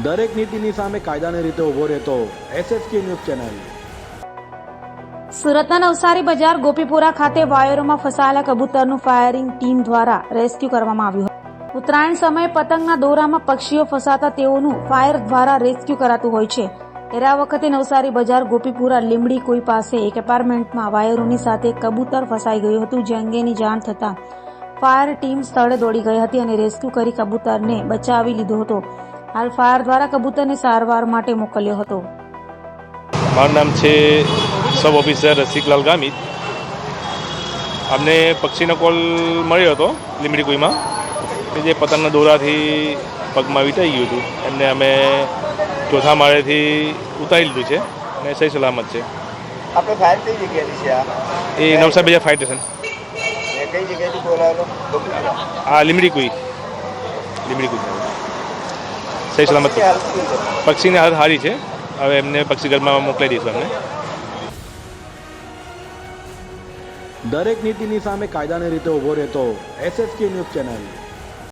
દરેક નીતિની સામે કાયદાની રીતે ઊભો રહેતો SSK ન્યૂઝ ચેનલ. સુરતના નવસારી બજાર ગોપીપુરા ખાતે વાયરોમાં ફસાયેલા કબૂતરનું ફાયરિંગ ટીમ દ્વારા રેસ્ક્યુ કરવામાં આવ્યું હતું. ઉત્તરાયણ સમયે પતંગના દોરામાં પક્ષીઓ ફસાતા તેઓનું ફાયર દ્વારા રેસ્ક્યુ કરાતું હોય છે. ત્યારે આ વખતે નવસારી બજાર ગોપીપુરા લીમડી કોઈ પાસે એક એપાર્ટમેન્ટમાં વાયરોની સાથે કબૂતર ફસાઈ ગયું હતું, જે અંગેની જાણ થતાં ફાયર ટીમ સ્થળે દોડી ગઈ હતી અને રેસ્ક્યુ કરી કબૂતરને બચાવી લીધો હતો. હાલ ફાયર દ્વારા કબૂતરને સારવાર માટે મોકલ્યો હતો. મારું નામ છે સબ ઓફિસર રસિકલાલ ગામિત. અમને પક્ષીનો કોલ મળ્યો હતો લીમડી કુઈમાં કે જે પતંગના દોરાથી પગમાં વીંટાઈ ગયું હતું. એમને અમે ચોથા માળેથી ઉતારી લીધું છે અને સહી સલામત છે. આપણે ફાયર કઈ જગ્યાએથી છે? એ નવસારી બજાર ફાયર સ્ટેશન. કઈ જગ્યાએથી બોલાવેલો? આ લીમડી કુઈ સહી સલામત છે. પક્ષીની હાલત સારી છે. હવે એમને પક્ષી ઘરમાં મોકલાઈ દઈશું અમને. દરેક નીતિની સામે કાયદાની રીતે ઊભો રહેતો SSK ન્યૂઝ ચેનલ.